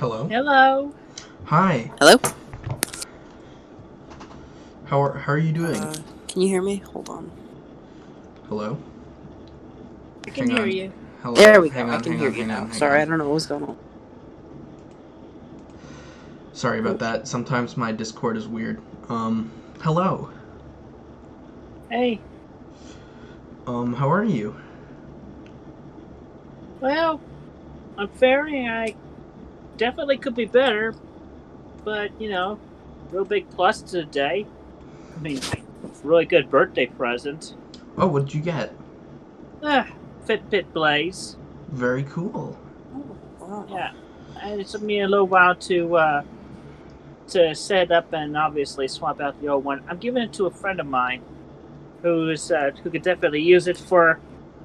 Hello. Hello. Hi. Hello? How are you doing? Can you hear me? Hold on. Hello. I can Hang hear on. you. There Hello. we go. Hang I on. can Hang hear on. you Hang now. on. Hang Sorry, I on. don't know what's going on. Sorry about Oh, that. Sometimes my Discord is weird. Hello. Hey. How are you? Well, I'm fairing. I definitely could be better, but real big plus to the day. I mean, really good birthday present. Oh, what did you get? Ah, Fitbit Blaze. Very cool. wow. Yeah, and it took me a little while to set up and obviously swap out the old one. I'm giving it to a friend of mine who could definitely use it for.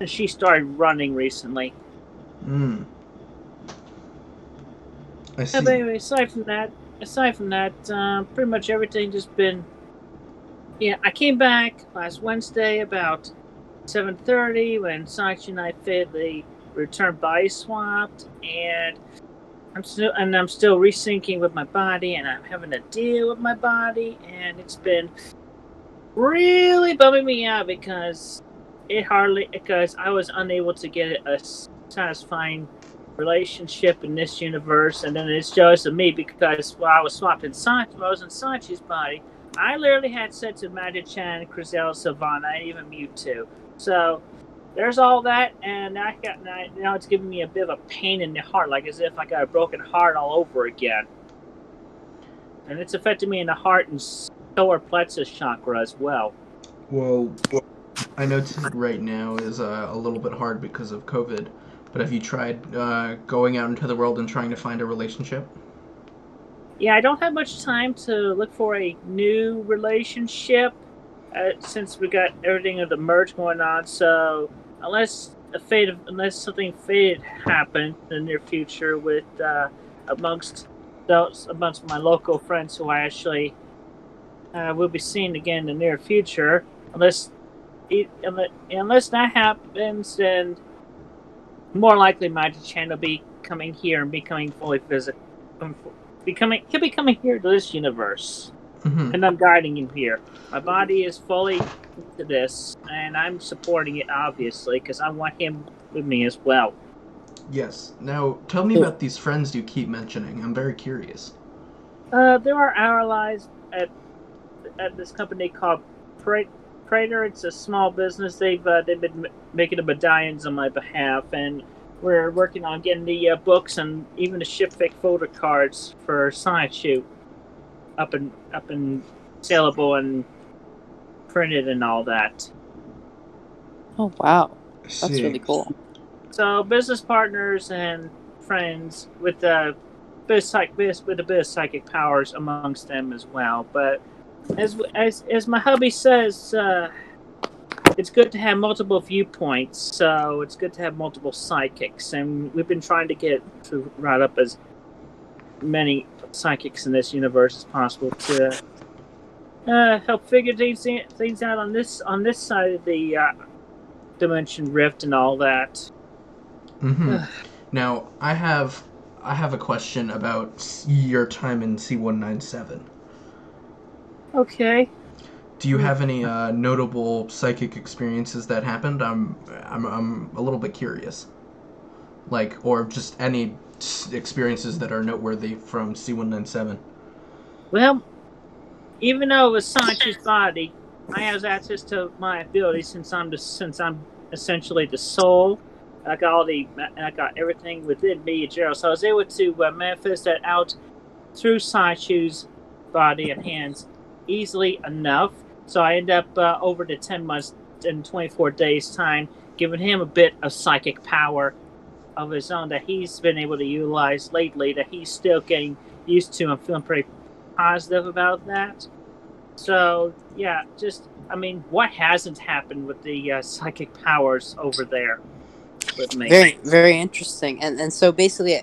She started running recently. Hmm. I Yeah, but see. anyway, aside from that, pretty much everything just been. Yeah, I came back last Wednesday about 7:30 when Sachi and I did the return body swapped, and I'm still resyncing with my body, and I'm having to deal with my body, and it's been really bumming me out because I was unable to get a satisfying relationship in this universe, and then it's just me because while I was swapped while I was in Sachi's body, I literally had said to Magic-chan, Crizel, Savannah, and even Mewtwo. So there's all that, and now it's giving me a bit of a pain in the heart, like as if I got a broken heart all over again, and it's affecting me in the heart and solar plexus chakra as well. Well, I know right now is a little bit hard because of COVID, but have you tried going out into the world and trying to find a relationship? Yeah, I don't have much time to look for a new relationship since we got everything of the merge going on. So unless something fate happens in the near future with amongst amongst my local friends who I actually will be seeing again in the near future, unless that happens, then more likely Magic Chan will be coming here and becoming fully physical. He'll be coming here to this universe, Mm-hmm. and I'm guiding him here. My body is fully into this, and I'm supporting it obviously because I want him with me as well. Yes. Now, tell me Oh, about these friends you keep mentioning. I'm very curious. There are allies at this company called Prater. It's a small business. They've been making the medallions on my behalf, and we're working on getting the books and even the shipfake photo cards for Science Shoot up and saleable and printed and all that. oh, wow. I That's see. really cool. So business partners and friends with with a bit of psychic powers amongst them as well. But as my hubby says, it's good to have multiple viewpoints. So it's good to have multiple psychics, and we've been trying to get to route up as many psychics in this universe as possible to help figure things out on this side of the dimension rift and all that. Mm-hmm. Now, I have a question about your time in C197. Okay. Do you have any notable psychic experiences that happened? I'm a little bit curious. Like, or just any experiences that are noteworthy from C197. Well, even though it was Sanchi's body, I have access to my abilities since I'm essentially the soul. I got everything within me, Gerald. So I was able to manifest that out through Sanchi's body and hands easily enough. So I end up over the 10 months and 24 days time, giving him a bit of psychic power of his own that he's been able to utilize lately. That he's still getting used to. I'm feeling pretty positive about that. So yeah, just I mean, what hasn't happened with the psychic powers over there with me? Very, very interesting. And so basically,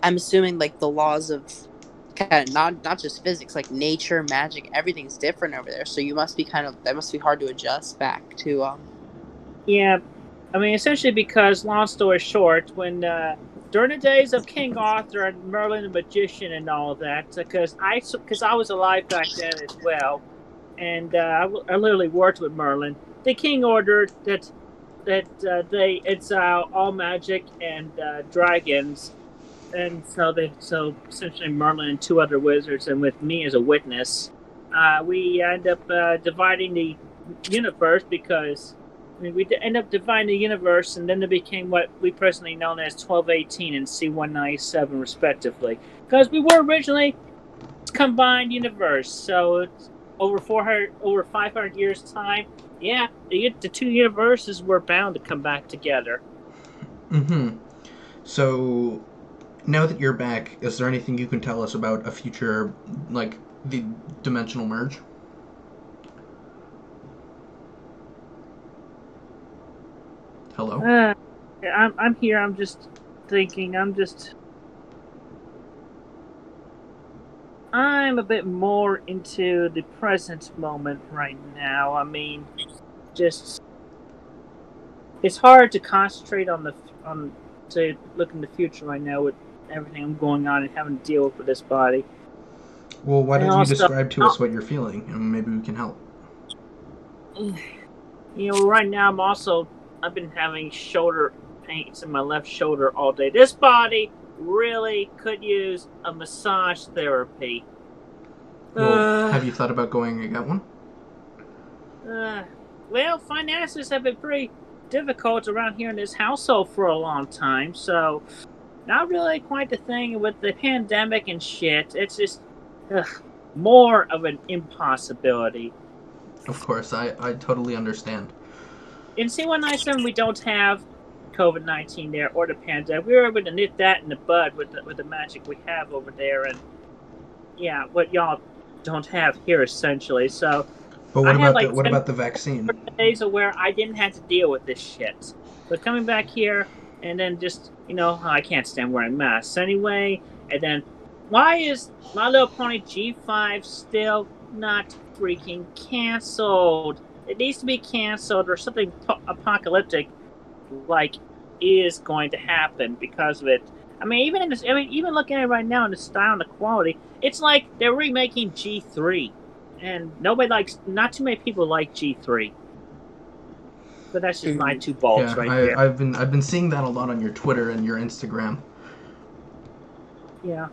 I'm assuming like the laws of kind of not just physics, like nature, magic, everything's different over there. So you must be that must be hard to adjust back to. Yeah, I mean, essentially because long story short, when during the days of King Arthur and Merlin the Magician and all that, because I was alive back then as well, and I literally worked with Merlin. The king ordered that they exile all magic and dragons, and so essentially Merlin and two other wizards, and with me as a witness, we end up dividing the universe because we end up dividing the universe, and then it became what we presently known as 1218 and C197 respectively, because we were originally combined universe. So it's over 500 years time. Yeah, the two universes were bound to come back together. Mm-hmm. So, now that you're back, is there anything you can tell us about a future, like, the dimensional merge? Hello? I'm here. I'm just thinking. I'm a bit more into the present moment right now. I mean, just it's hard to concentrate on to look in the future right now with everything going on and having to deal with this body. Well, why And don't you also, describe to us what you're feeling, and maybe we can help? right now I've been having shoulder pains in my left shoulder all day. This body really could use a massage therapy. Well, have you thought about going and get one? Well, finances have been pretty difficult around here in this household for a long time, so not really quite the thing with the pandemic and shit. It's just more of an impossibility. Of course, I totally understand. In C197, we don't have COVID-19 there or the pandemic. We were able to nip that in the bud with the magic we have over there, and yeah, what y'all don't have here essentially. So But I had what like 10 about the vaccine? days of where I didn't have to deal with this shit. But coming back here and then just I can't stand wearing masks anyway. And then why is My Little Pony G5 still not freaking canceled? It needs to be canceled or something apocalyptic like is going to happen because of it. I mean, even looking at it right now in the style and the quality, it's like they're remaking G3, and not too many people like G3. But that's just my two balls Yeah, right there. I've been seeing that a lot on your Twitter and your Instagram. Yeah.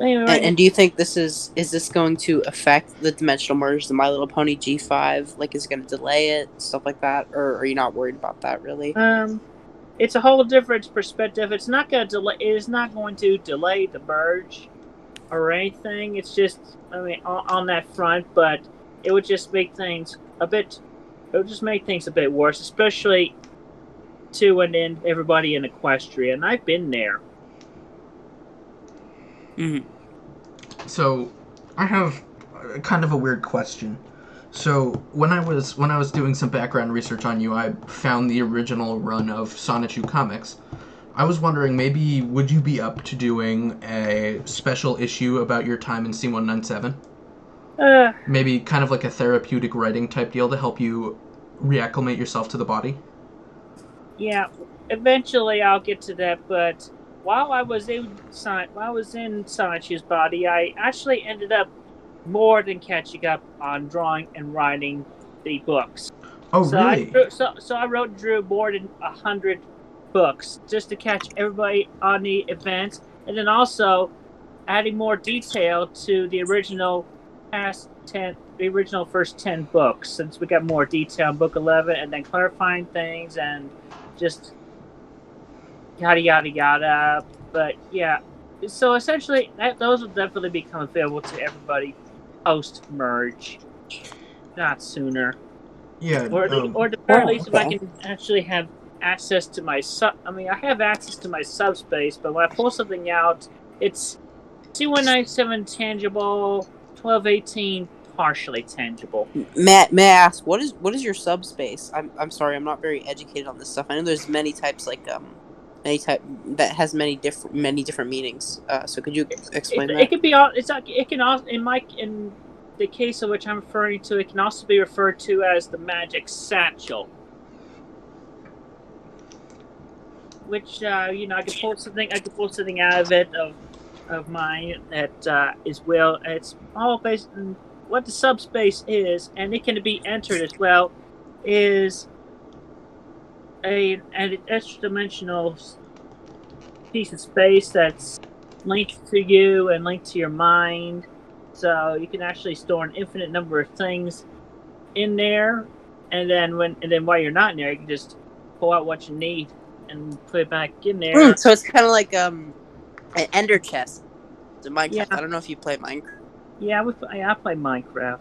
Anyway, And do you think this is this going to affect the dimensional merge, the My Little Pony G5? Like, is it going to delay it, stuff like that, or are you not worried about that really? it's a whole different perspective. It's not going to delay. It is not going to delay the merge or anything. It's just, on that front, but it would just make things a bit. It would just make things a bit worse, especially to and in everybody in Equestria. And I've been there. Mm-hmm. So, I have kind of a weird question. So, when I was doing some background research on you, I found the original run of Sonichu comics. I was wondering, maybe would you be up to doing a special issue about your time in C197? Maybe kind of like a therapeutic writing type deal to help you reacclimate yourself to the body? Yeah, eventually I'll get to that, but while I was in Sonichu's body, I actually ended up more than catching up on drawing and writing the books. Oh, really? I wrote and drew more than 100 books just to catch everybody on the events, and then also adding more detail to the original first 10 books, since we got more detail in book 11, and then clarifying things and just yada yada yada. But yeah, so essentially those will definitely become available to everybody post merge, not sooner. Yeah. Or the very least, if I can actually have access to my I have access to my subspace, but when I pull something out, it's C197 tangible, 1218 partially tangible. May I ask, what is your subspace? I'm sorry, I'm not very educated on this stuff. I know there's many types, like that has many different meanings. So could you explain that? It could be all. It's like it can also in the case of which I'm referring to, it can also be referred to as the magic satchel. which I could pull something. I could pull something out of it of mine that is well. It's all based on what the subspace is, and it can be entered as well. Is an extra dimensional piece of space that's linked to you and linked to your mind. So you can actually store an infinite number of things in there, and then while you're not in there, you can just pull out what you need and put it back in there. So it's kind of like an ender chest in Minecraft. Yeah. I don't know if you play Minecraft. Yeah, I play Minecraft,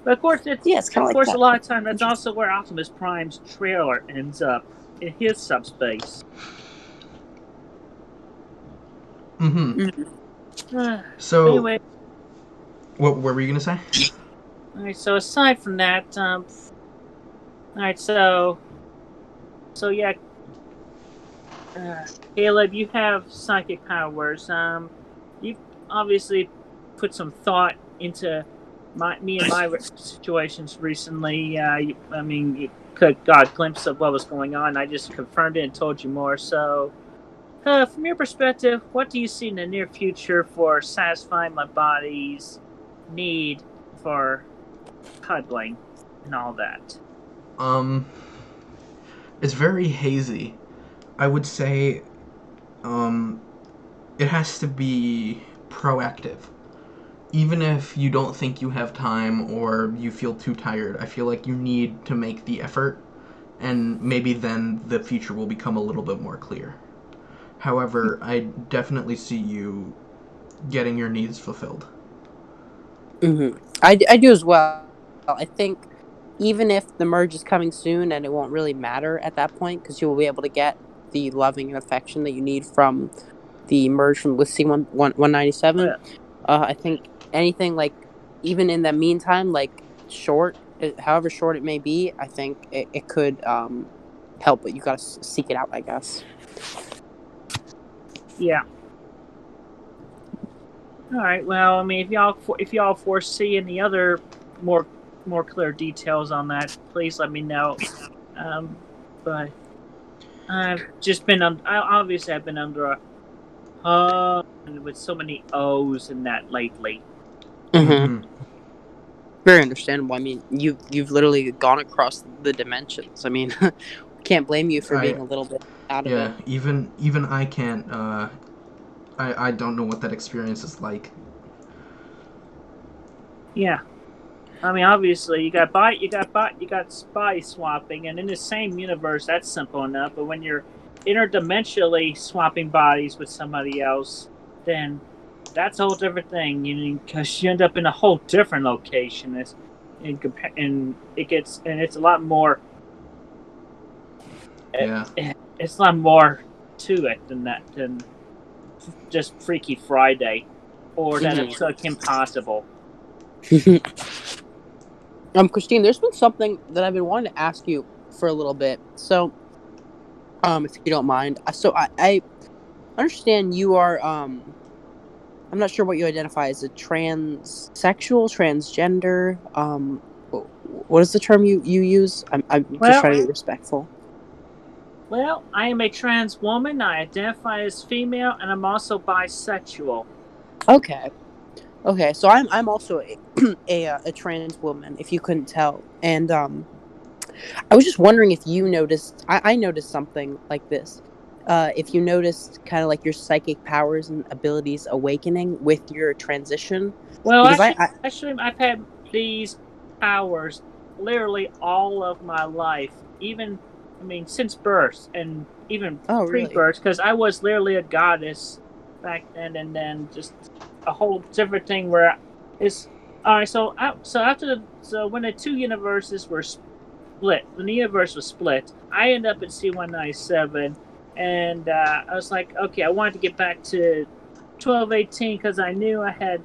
but of course it's kind of like that. a lot of time that's also where Optimus Prime's trailer ends up in his subspace. So, anyway, what were you gonna say? all right. So aside from that, all right. So yeah, Caleb, you have psychic powers. You've obviously put some thought into me and my situations recently. You got a glimpse of what was going on. I just confirmed it and told you more. So, from your perspective, what do you see in the near future for satisfying my body's need for cuddling and all that? It's very hazy. I would say, it has to be proactive. Even if you don't think you have time or you feel too tired, I feel like you need to make the effort, and maybe then the future will become a little bit more clear. However, I definitely see you getting your needs fulfilled. I do as well. I think even if the merge is coming soon, and it won't really matter at that point because you will be able to get the loving and affection that you need from the merge from listing 197. Yeah. I think anything like, even in the meantime, like however short it may be, I think it could help, but you gotta seek it out, I guess. Yeah. All right. Well, I mean, if y'all foresee any other more clear details on that, please let me know. But I've just been I've been under a with so many O's in that lately. Very understandable. I mean, you've literally gone across the dimensions. I mean, can't blame you for being a little bit out of it. Yeah, even I can't. I don't know what that experience is like. Yeah, I mean, obviously you got spy swapping, and in the same universe, that's simple enough. But when you're interdimensionally swapping bodies with somebody else, then that's a whole different thing. Because you end up in a whole different location. It's a lot more. Yeah. It's a lot more to it than just Freaky Friday or that episode Kim Possible. Christine, there's been something that I've been wanting to ask you for a little bit. So, if you don't mind, so I understand you are I'm not sure what you identify as, a transsexual, transgender. What is the term you use? I'm just trying to be respectful. Well, I am a trans woman. I identify as female, and I'm also bisexual. Okay, so I'm also a trans woman, if you couldn't tell, and I was just wondering if you noticed. I noticed something like this. If you noticed kind of like your psychic powers and abilities awakening with your transition. Well, actually, I've had these powers literally all of my life, since birth and even pre-birth, because I was literally a goddess back then, and then just a whole different thing where it's all right. So when the two universes were split, when the universe was split, I ended up at C197, and I was like, okay, I wanted to get back to 1218 because I knew I had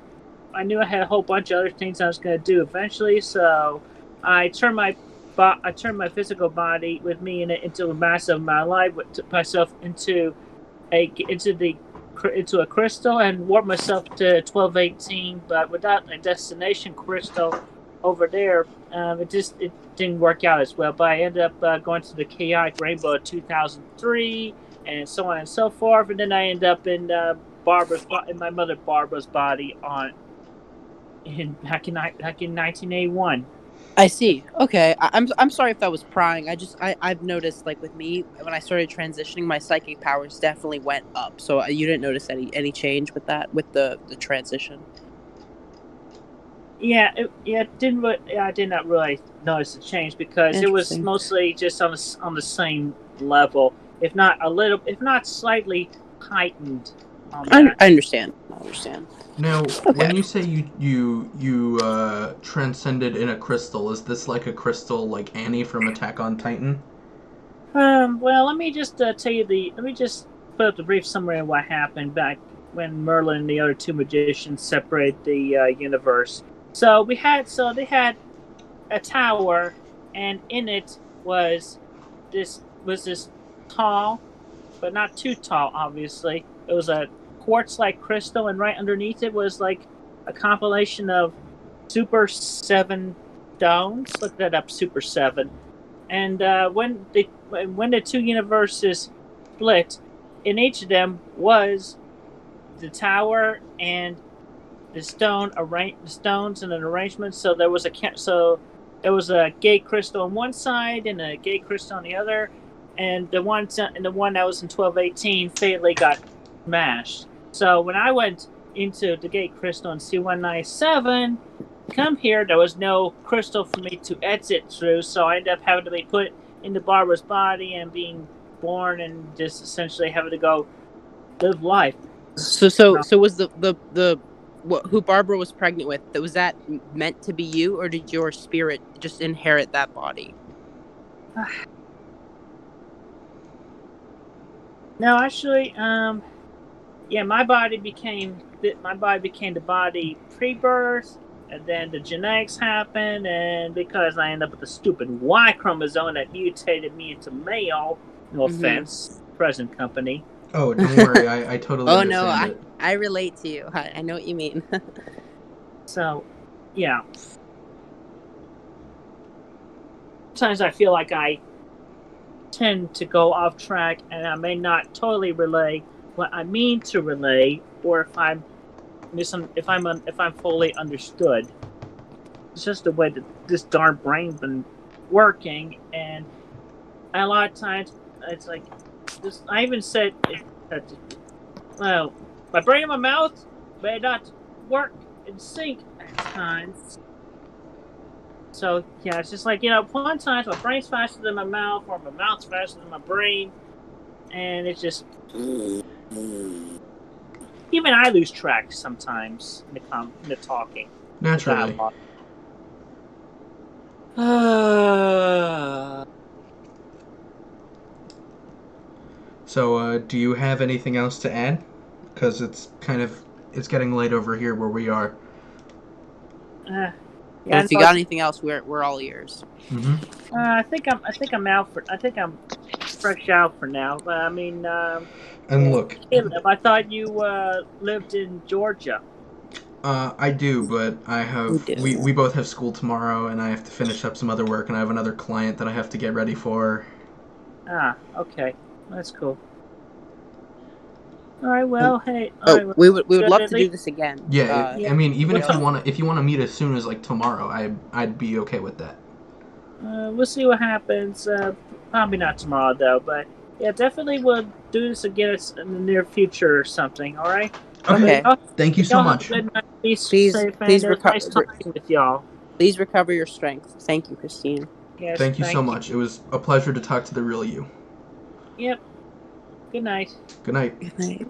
a whole bunch of other things I was going to do eventually. So I turned my physical body with me in it into a massive amount of life, took myself into a crystal and warped myself to 1218, but without a destination crystal over there. It didn't work out as well. But I ended up going to the chaotic rainbow of 2003, and so on and so forth. And then I end up in in my mother Barbara's body back in 1981. I see. Okay, I'm sorry if that was prying. I've noticed, like, with me, when I started transitioning, my psychic powers definitely went up. So you didn't notice any change with that, with the transition. Yeah, I did not really notice a change because it was Interesting. mostly just on the same level, if not a little, if not slightly heightened on that. I understand. Now, Okay. when you say you transcended in a crystal, is this like a crystal like Annie from Attack on Titan? Well, let me just let me just put up the brief summary of what happened back when Merlin and the other two magicians separated the universe. They had a tower, and in it was this tall, but not too tall. Obviously, it was a quartz-like crystal, and right underneath it was like a compilation of Super 7 stones. Look that up, Super 7. And when the two universes split, in each of them was the tower and the stones and an arrangement. So there was a gate crystal on one side and a gate crystal on the other, and the one that was in 1218 fatally got smashed. So when I went into the gate crystal in C197, come here, there was no crystal for me to exit through, so I ended up having to be put into Barbara's body and being born and just essentially having to go live life. So was the who Barbara was pregnant with? Was that meant to be you, or did your spirit just inherit that body? No, actually, yeah, my body became the body pre-birth, and then the genetics happened, and because I ended up with a stupid Y chromosome that mutated me into male. No offense, present company. Oh, don't worry, I totally Oh no, understand it. I relate to you. I know what you mean. So, yeah. Sometimes I feel like I tend to go off track, and I may not totally relay what I mean to relay, or if I'm fully understood. It's just the way that this darn brain's been working, and a lot of times it's like this. I even said, well, my brain and my mouth may not work in sync at times. So yeah, it's just like, one time my brain's faster than my mouth, or my mouth's faster than my brain, and it's just even I lose track sometimes in the talking. Naturally. So, do you have anything else to add? Because it's getting late over here where we are. Yeah, if you got anything else, we're all ears. Mm-hmm. I think I'm out for. I think I'm fresh out for now. But I mean, and look, Caleb, I thought you lived in Georgia. I do, but I have we both have school tomorrow, and I have to finish up some other work, and I have another client that I have to get ready for. Ah, okay, that's cool. All right, well, hey. We would love to do this again. Yeah, I mean, even if you want to meet as soon as like tomorrow, I'd be okay with that. We'll see what happens. Probably not tomorrow though, but yeah, definitely we'll do this again in the near future or something. All right. Okay. Thank you so much. Please recover. Nice talking with y'all. Please recover your strength. Thank you, Christine. Yes, thank you so much. It was a pleasure to talk to the real you. Yep. Good night. Good night. Good night.